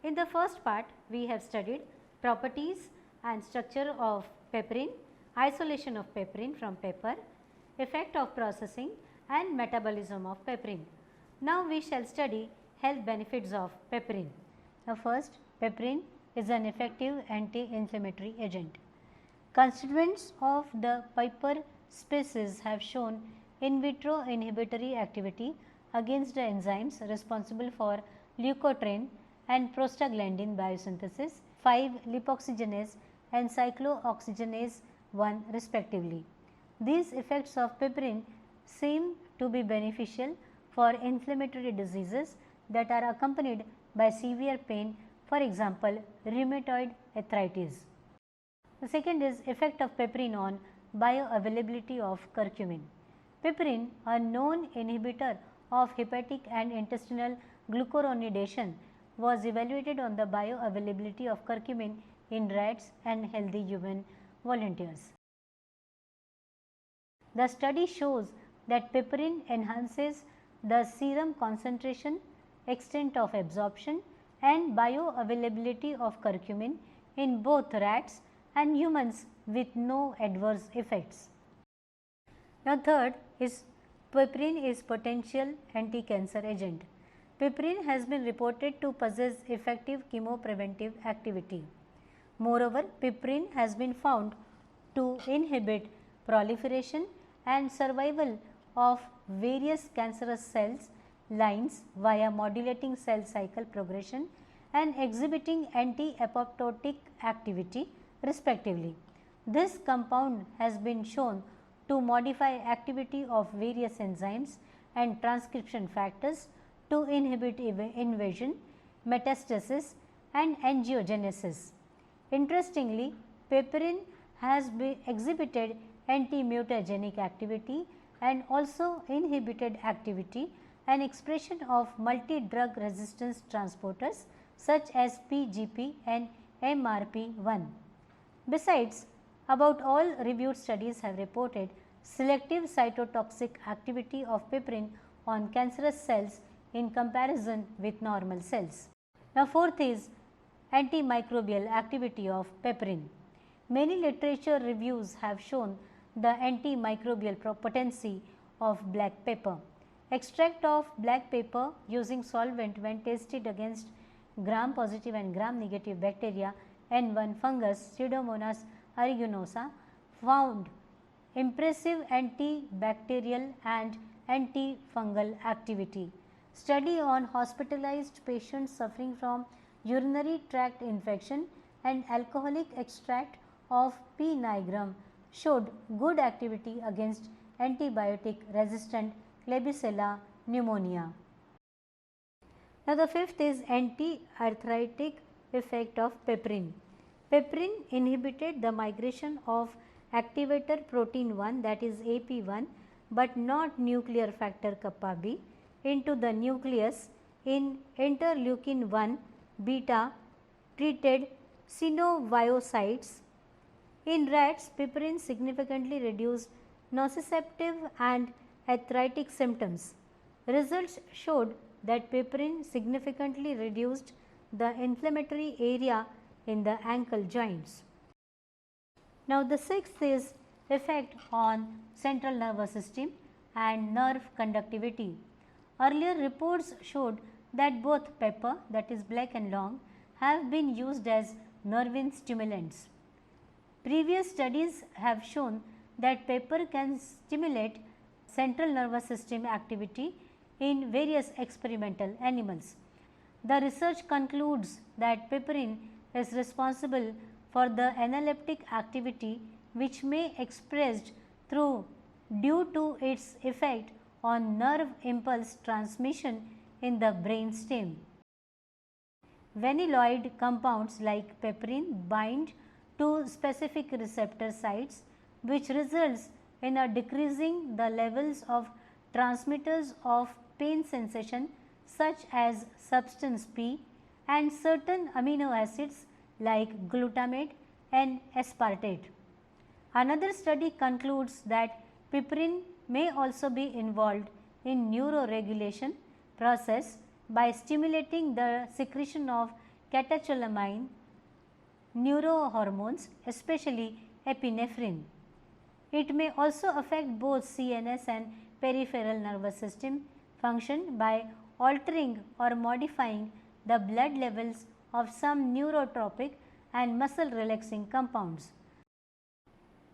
In the first part, we have studied properties and structure of piperine, isolation of piperine from pepper, effect of processing and metabolism of piperine. Now, we shall study health benefits of piperine. The first, piperine is an effective anti-inflammatory agent. Constituents of the piper species have shown in vitro inhibitory activity against the enzymes responsible for leukotriene and prostaglandin biosynthesis, 5-lipoxygenase and cyclooxygenase 1 respectively. These effects of piperine seem to be beneficial for inflammatory diseases that are accompanied by severe pain, for example, rheumatoid arthritis. The second is effect of piperine on bioavailability of curcumin. Piperine, a known inhibitor of hepatic and intestinal glucuronidation, was evaluated on the bioavailability of curcumin in rats and healthy human volunteers. The study shows that piperine enhances the serum concentration, extent of absorption and bioavailability of curcumin in both rats and humans with no adverse effects. Now, third is piperine is potential anti-cancer agent. Piperine has been reported to possess effective chemopreventive activity. Moreover, piperine has been found to inhibit proliferation and survival of various cancerous cells lines via modulating cell cycle progression and exhibiting anti-apoptotic activity respectively. This compound has been shown to modify activity of various enzymes and transcription factors to inhibit invasion, metastasis and angiogenesis. Interestingly, piperine has been exhibited anti-mutagenic activity and also inhibited activity and expression of multi-drug resistance transporters such as PGP and MRP1. Besides, about all reviewed studies have reported selective cytotoxic activity of piperine on cancerous cells in comparison with normal cells. Now, fourth is antimicrobial activity of piperine. Many literature reviews have shown the antimicrobial potency of black pepper. Extract of black pepper using solvent when tested against gram positive and gram negative bacteria N1 fungus Pseudomonas aeruginosa found impressive antibacterial and antifungal activity. Study on hospitalized patients suffering from urinary tract infection and alcoholic extract of P. nigrum showed good activity against antibiotic resistant Klebsiella pneumonia. Now, the fifth is anti-arthritic effect of piperine. Piperine inhibited the migration of activator protein 1, that is AP1, but not nuclear factor kappa B into the nucleus in interleukin 1 beta treated synoviocytes. In rats, piperine significantly reduced nociceptive and arthritic symptoms. Results showed that piperine significantly reduced the inflammatory area in the ankle joints. Now, the sixth is effect on central nervous system and nerve conductivity. Earlier reports showed that both pepper, that is black and long, have been used as nervine stimulants. Previous studies have shown that pepper can stimulate central nervous system activity in various experimental animals. The research concludes that piperine is responsible for the analeptic activity which may expressed through due to its effect on nerve impulse transmission in the brain stem. Vanilloid compounds like piperine bind to specific receptor sites, which results in a decreasing the levels of transmitters of pain sensation such as substance P and certain amino acids like glutamate and aspartate. Another study concludes that piperine may also be involved in neuroregulation process by stimulating the secretion of catecholamine neurohormones, especially epinephrine. It may also affect both CNS and peripheral nervous system function by altering or modifying the blood levels of some neurotropic and muscle relaxing compounds.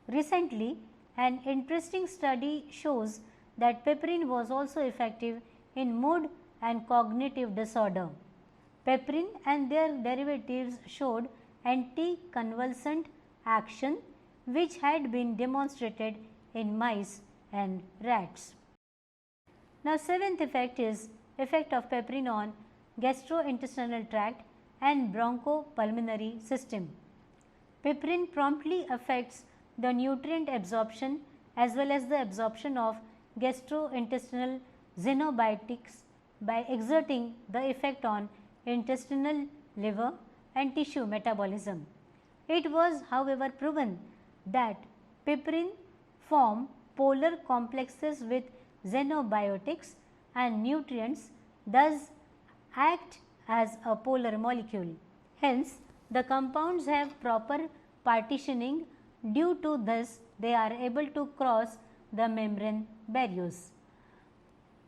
Recently, an interesting study shows that piperine was also effective in mood and cognitive disorder. Piperine and their derivatives showed anticonvulsant action which had been demonstrated in mice and rats. Now, seventh effect is effect of piperine on gastrointestinal tract and bronchopulmonary system. Piperine promptly affects the nutrient absorption as well as the absorption of gastrointestinal xenobiotics by exerting the effect on intestinal, liver and tissue metabolism. It was, however, proven that piperine form polar complexes with xenobiotics and nutrients, thus act as a polar molecule. Hence, the compounds have proper partitioning. Due to this, they are able to cross the membrane barriers.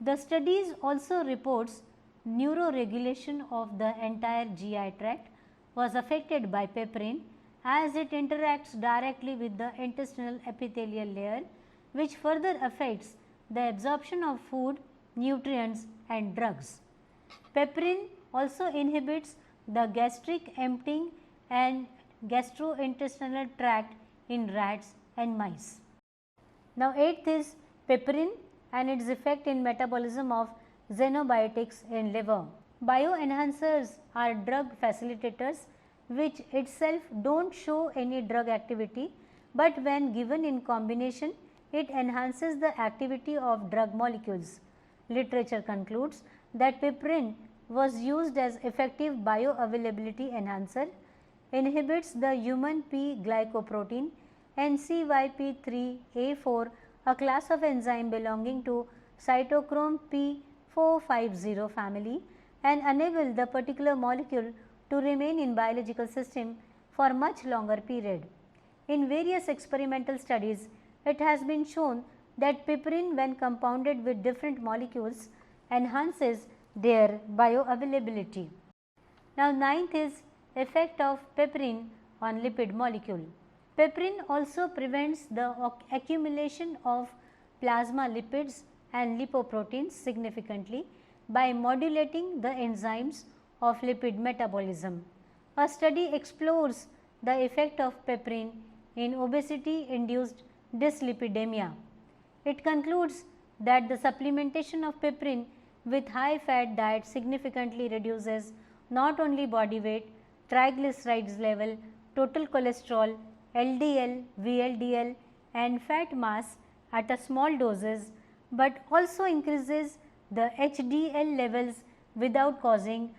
The studies also reports neuroregulation of the entire GI tract was affected by piperine as it interacts directly with the intestinal epithelial layer, which further affects the absorption of food, nutrients and drugs. Piperine also inhibits the gastric emptying and gastrointestinal tract in rats and mice. Now, eighth is piperine and its effect in metabolism of xenobiotics in liver. Bioenhancers are drug facilitators which itself do not show any drug activity, but when given in combination it enhances the activity of drug molecules. Literature concludes that piperine was used as effective bioavailability enhancer, inhibits the human P glycoprotein NCYP3A4, a class of enzyme belonging to cytochrome P450 family, and enable the particular molecule to remain in biological system for much longer period. In various experimental studies, it has been shown that piperine, when compounded with different molecules, enhances their bioavailability. Now, ninth is effect of piperine on lipid molecule. Piperine also prevents the accumulation of plasma lipids and lipoproteins significantly by modulating the enzymes of lipid metabolism. A study explores the effect of piperine in obesity induced dyslipidemia. It concludes that the supplementation of piperine with high fat diet significantly reduces not only body weight, triglycerides level, total cholesterol, LDL, VLDL and fat mass at a small doses, but also increases the HDL levels without causing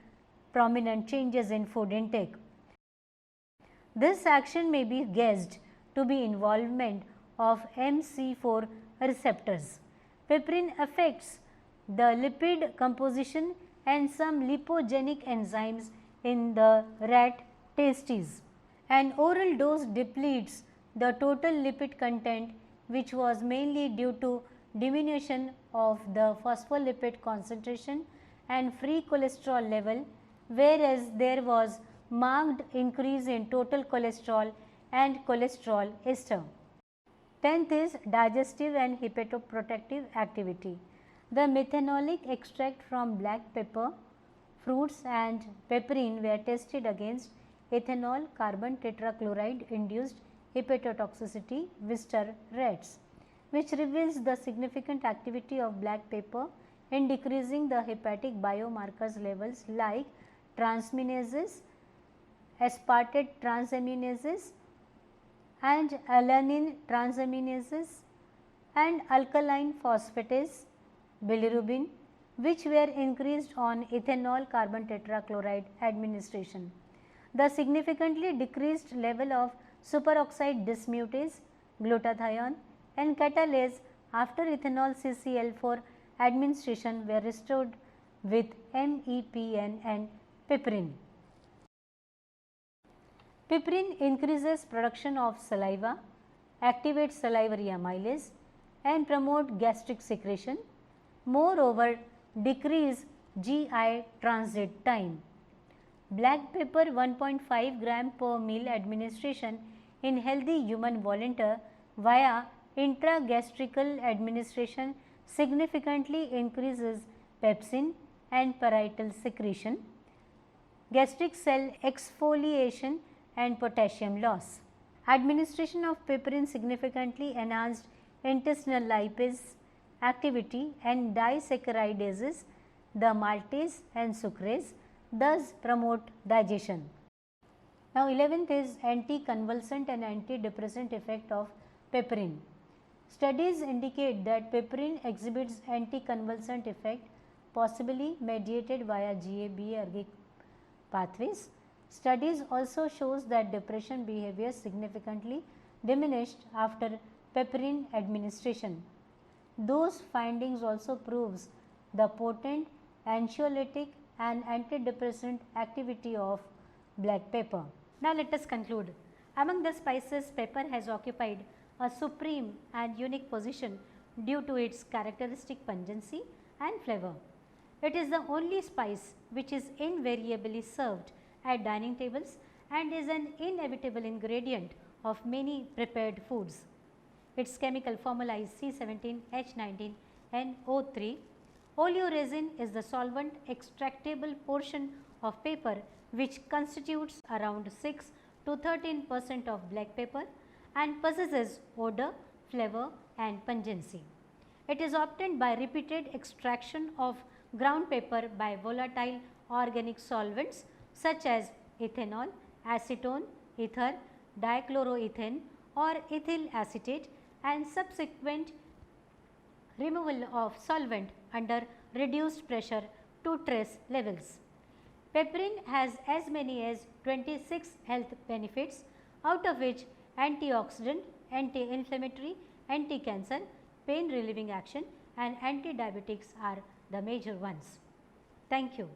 prominent changes in food intake. This action may be guessed to be involvement of MC4 receptors. Piperine affects the lipid composition and some lipogenic enzymes in the rat testes. An oral dose depletes the total lipid content, which was mainly due to diminution of the phospholipid concentration and free cholesterol level, whereas there was marked increase in total cholesterol and cholesterol ester. 10th is digestive and hepatoprotective activity. The methanolic extract from black pepper, fruits and piperine were tested against ethanol carbon tetrachloride induced hepatotoxicity Wistar rats, which reveals the significant activity of black pepper in decreasing the hepatic biomarkers levels like transminases, aspartate transaminases and alanine transaminases and alkaline phosphatase, bilirubin, which were increased on ethanol carbon tetrachloride administration. The significantly decreased level of superoxide dismutase, glutathione and catalase after ethanol CCl4 administration were restored with MEPN and piperine. Piperine increases production of saliva, activates salivary amylase and promote gastric secretion. Moreover, decrease GI transit time. Black pepper 1.5 gram per meal administration in healthy human volunteer via intragastrical administration significantly increases pepsin and parietal secretion, gastric cell exfoliation and potassium loss. Administration of piperine significantly enhanced intestinal lipase activity and disaccharidases, the maltase and sucrase, thus promote digestion. Now 11th is anticonvulsant and antidepressant effect of piperine. Studies indicate that piperine exhibits anticonvulsant effect possibly mediated via GABA-ergic pathways. Studies also shows that depression behavior significantly diminished after piperine administration. Those findings also proves the potent anxiolytic and antidepressant activity of black pepper. Now let us conclude. Among the spices, pepper has occupied a supreme and unique position due to its characteristic pungency and flavor. It is the only spice which is invariably served at dining tables and is an inevitable ingredient of many prepared foods. Its chemical formula is C17H19NO3. Oleoresin is the solvent extractable portion of pepper which constitutes around 6 to 13% of black pepper and possesses odor, flavor and pungency. It is obtained by repeated extraction of ground pepper by volatile organic solvents such as ethanol, acetone, ether, dichloroethane or ethyl acetate and subsequent removal of solvent under reduced pressure to trace levels. Piperine has as many as 26 health benefits, out of which antioxidant, anti-inflammatory, anti-cancer, pain relieving action and anti-diabetics are the major ones. Thank you.